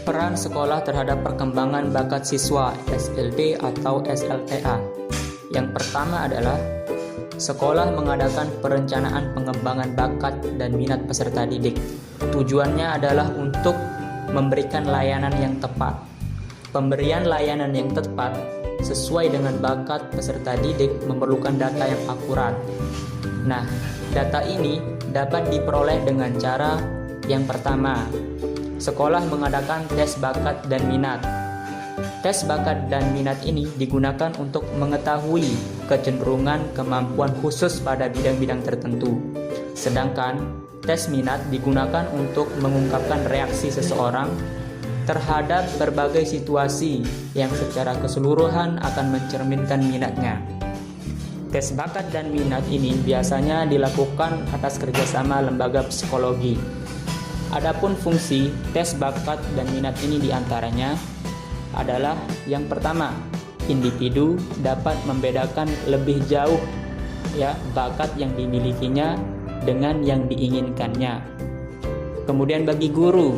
Peran sekolah terhadap perkembangan bakat siswa (SLB atau SLTA). Yang pertama adalah sekolah mengadakan perencanaan pengembangan bakat dan minat peserta didik. Tujuannya adalah untuk memberikan layanan yang tepat. Pemberian layanan yang tepat sesuai dengan bakat peserta didik memerlukan data yang akurat. Nah, data ini dapat diperoleh dengan cara yang pertama, sekolah mengadakan tes bakat dan minat. Tes bakat dan minat ini digunakan untuk mengetahui kecenderungan kemampuan khusus pada bidang-bidang tertentu. Sedangkan tes minat digunakan untuk mengungkapkan reaksi seseorang terhadap berbagai situasi yang secara keseluruhan akan mencerminkan minatnya. Tes bakat dan minat ini biasanya dilakukan atas kerjasama lembaga psikologi. Adapun fungsi tes bakat dan minat ini diantaranya adalah yang pertama, individu dapat membedakan lebih jauh bakat yang dimilikinya dengan yang diinginkannya. Kemudian bagi guru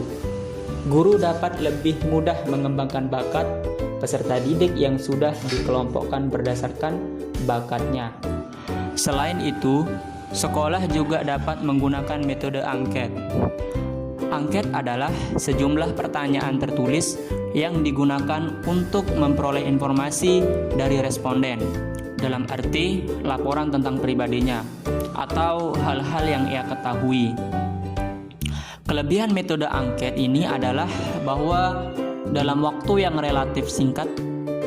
dapat lebih mudah mengembangkan bakat peserta didik yang sudah dikelompokkan berdasarkan bakatnya. Selain itu, sekolah juga dapat menggunakan metode angket. Angket adalah sejumlah pertanyaan tertulis yang digunakan untuk memperoleh informasi dari responden, dalam arti laporan tentang pribadinya atau hal-hal yang ia ketahui. Kelebihan metode angket ini adalah bahwa dalam waktu yang relatif singkat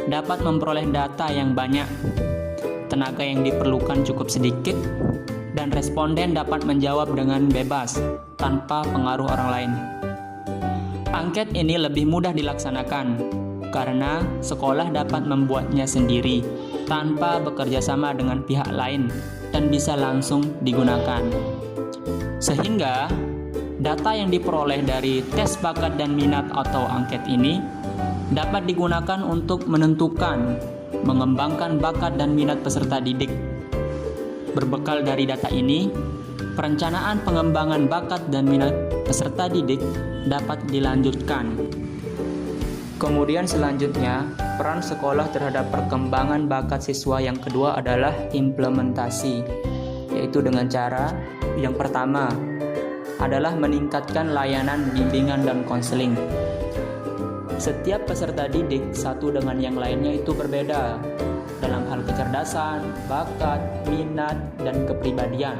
dapat memperoleh data yang banyak, tenaga yang diperlukan cukup sedikit, dan responden dapat menjawab dengan bebas tanpa pengaruh orang lain. Angket ini lebih mudah dilaksanakan karena sekolah dapat membuatnya sendiri tanpa bekerja sama dengan pihak lain dan bisa langsung digunakan. Sehingga data yang diperoleh dari tes bakat dan minat atau angket ini dapat digunakan untuk menentukan, mengembangkan bakat dan minat peserta didik. Berbekal dari data ini, perencanaan pengembangan bakat dan minat peserta didik dapat dilanjutkan. Kemudian selanjutnya, peran sekolah terhadap perkembangan bakat siswa yang kedua adalah implementasi, yaitu dengan cara yang pertama adalah meningkatkan layanan bimbingan dan konseling. Setiap peserta didik satu dengan yang lainnya itu berbeda dalam hal kecerdasan, bakat, minat, dan kepribadian,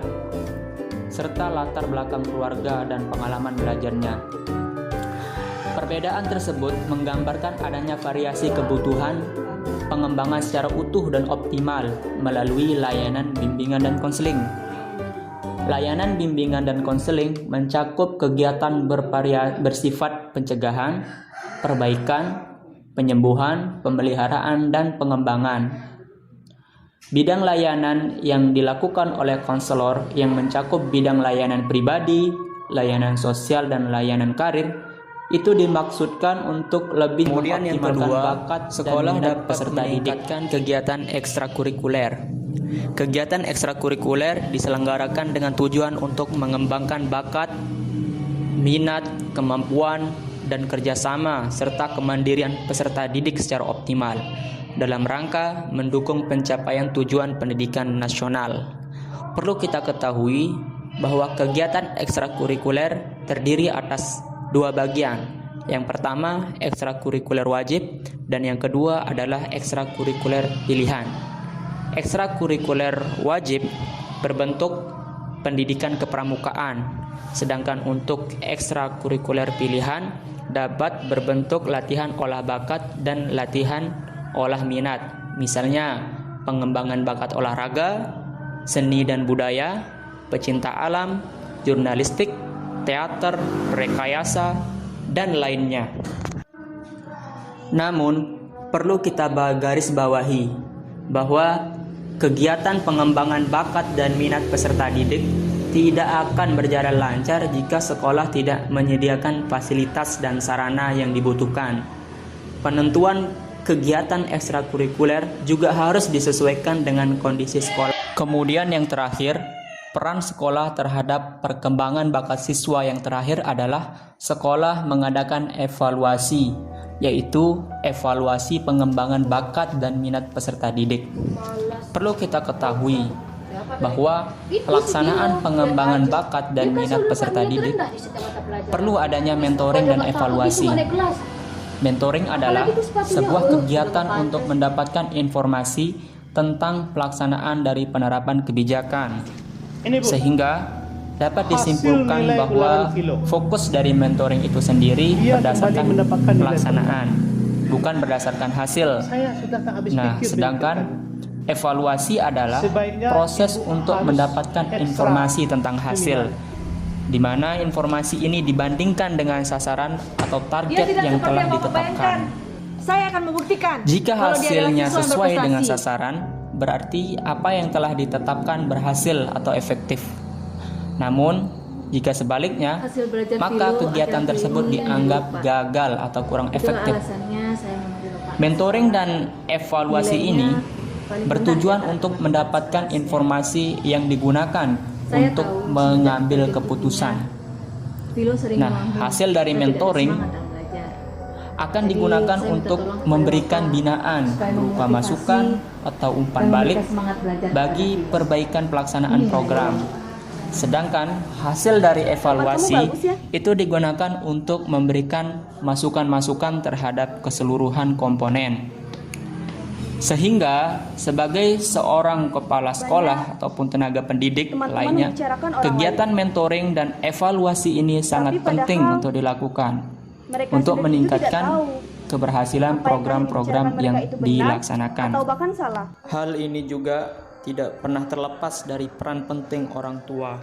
serta latar belakang keluarga dan pengalaman belajarnya. Perbedaan tersebut menggambarkan adanya variasi kebutuhan pengembangan secara utuh dan optimal melalui layanan bimbingan dan konseling. Layanan bimbingan dan konseling mencakup kegiatan bersifat pencegahan, perbaikan, penyembuhan, pemeliharaan, dan pengembangan. Bidang layanan yang dilakukan oleh konselor yang mencakup bidang layanan pribadi, layanan sosial, dan layanan karir itu dimaksudkan untuk lebih mengoptimalkan bakat sekolah dan peserta didik. Kegiatan ekstrakurikuler. Kegiatan ekstrakurikuler diselenggarakan dengan tujuan untuk mengembangkan bakat, minat, kemampuan, dan kerjasama serta kemandirian peserta didik secara optimal dalam rangka mendukung pencapaian tujuan pendidikan nasional. Perlu kita ketahui bahwa kegiatan ekstrakurikuler terdiri atas dua bagian. Yang pertama ekstrakurikuler wajib dan yang kedua adalah ekstrakurikuler pilihan. Ekstrakurikuler wajib berbentuk pendidikan kepramukaan, sedangkan untuk ekstrakurikuler pilihan dapat berbentuk latihan olah bakat dan latihan olah minat. Misalnya pengembangan bakat olahraga, seni dan budaya, pecinta alam, jurnalistik, teater, rekayasa, dan lainnya. Namun, perlu kita garis bawahi bahwa kegiatan pengembangan bakat dan minat peserta didik tidak akan berjalan lancar jika sekolah tidak menyediakan fasilitas dan sarana yang dibutuhkan. Penentuan kegiatan ekstrakurikuler juga harus disesuaikan dengan kondisi sekolah. Kemudian yang terakhir, Peran sekolah terhadap perkembangan bakat siswa yang terakhir adalah sekolah mengadakan evaluasi, yaitu evaluasi pengembangan bakat dan minat peserta didik. Perlu kita ketahui bahwa pelaksanaan pengembangan bakat dan minat peserta didik perlu adanya mentoring dan evaluasi. Mentoring adalah sebuah kegiatan untuk mendapatkan informasi tentang pelaksanaan dari penerapan kebijakan, sehingga dapat disimpulkan bahwa fokus dari mentoring itu sendiri berdasarkan pelaksanaan, bukan berdasarkan hasil. Nah, sedangkan evaluasi adalah proses untuk mendapatkan informasi tentang hasil, di mana informasi ini dibandingkan dengan sasaran atau target yang telah ditetapkan. Saya akan membuktikan. Jika hasilnya sesuai dengan sasaran, berarti apa yang telah ditetapkan berhasil atau efektif. Namun, jika sebaliknya, maka kegiatan tersebut dianggap gagal atau kurang efektif. Mentoring dan evaluasi ini bertujuan untuk mendapatkan informasi yang digunakan untuk mengambil keputusan. Nah, hasil dari mentoring akan digunakan untuk memberikan binaan berupa masukan atau umpan balik bagi perbaikan pelaksanaan program. Sedangkan hasil dari evaluasi itu digunakan untuk memberikan masukan-masukan terhadap keseluruhan komponen. Sehingga sebagai seorang kepala sekolah ataupun tenaga pendidik lainnya, kegiatan mentoring dan evaluasi ini sangat penting untuk dilakukan untuk meningkatkan keberhasilan program-program yang dilaksanakan. Hal ini juga tidak pernah terlepas dari peran penting orang tua.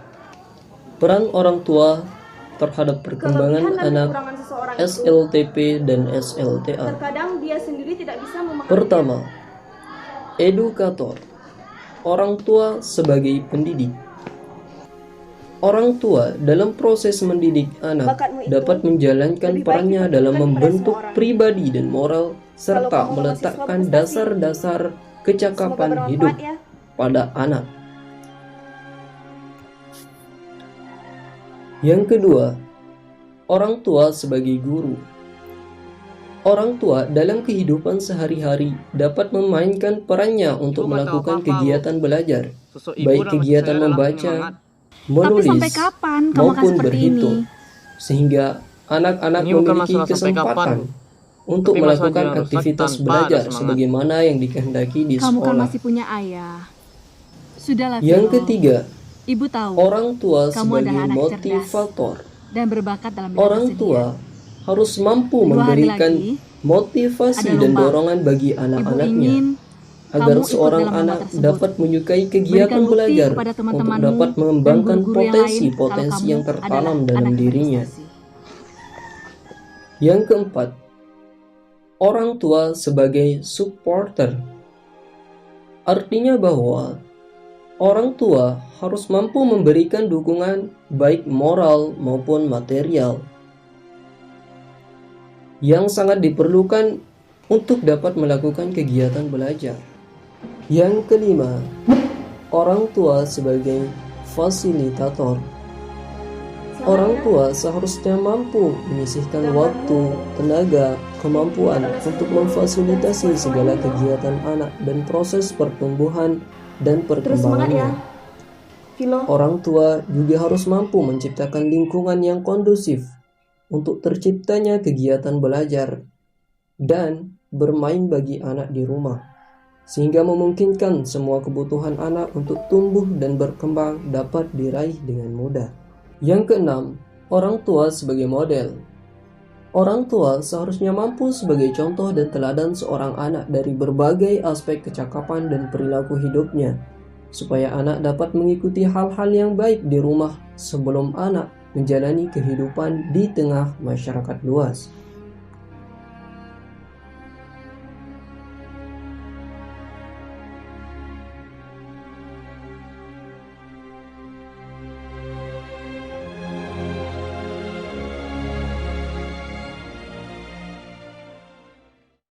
Peran orang tua terhadap perkembangan anak SLTP dan SLTA. Pertama, edukator. Orang tua sebagai pendidik. Orang tua dalam proses mendidik anak dapat menjalankan perannya dalam membentuk pribadi dan moral serta meletakkan dasar-dasar kecakapan hidup pada anak. Yang kedua, orang tua sebagai guru. Orang tua dalam kehidupan sehari-hari dapat memainkan perannya untuk melakukan kegiatan belajar, baik kegiatan membaca, menulis, maupun berhitung, sehingga anak-anak memiliki kesempatan untuk melakukan aktivitas belajar sebagaimana yang dikehendaki di sekolah. Kamu kan masih punya ayah. Sudahlah, Yang ketiga, Ibu tahu orang tua kamu sebagai adalah anak motivator. dan berbakat dalam bidang Orang kesenian. tua harus mampu 2 hari memberikan lagi, motivasi ada dan lomba. dorongan bagi Ibu anak-anaknya ingin agar kamu ikut seorang dalam lomba anak tersebut. dapat menyukai kegiatan Berikan bukti belajar kepada untuk teman-temanmu dapat dan mengembangkan guru-guru yang lain potensi-potensi kalau yang kamu tertanam adalah dalam anak dirinya. berprestasi. Yang keempat, orang tua sebagai supporter. Artinya bahwa orang tua harus mampu memberikan dukungan baik moral maupun material yang sangat diperlukan untuk dapat melakukan kegiatan belajar. Yang kelima, orang tua sebagai fasilitator. Orang tua seharusnya mampu menyisihkan waktu, tenaga, kemampuan untuk memfasilitasi segala kegiatan anak dan proses pertumbuhan dan perkembangannya. Orang tua juga harus mampu menciptakan lingkungan yang kondusif untuk terciptanya kegiatan belajar dan bermain bagi anak di rumah, sehingga memungkinkan semua kebutuhan anak untuk tumbuh dan berkembang dapat diraih dengan mudah. Yang keenam, orang tua sebagai model. Orang tua seharusnya mampu sebagai contoh dan teladan seorang anak dari berbagai aspek kecakapan dan perilaku hidupnya, supaya anak dapat mengikuti hal-hal yang baik di rumah sebelum anak menjalani kehidupan di tengah masyarakat luas.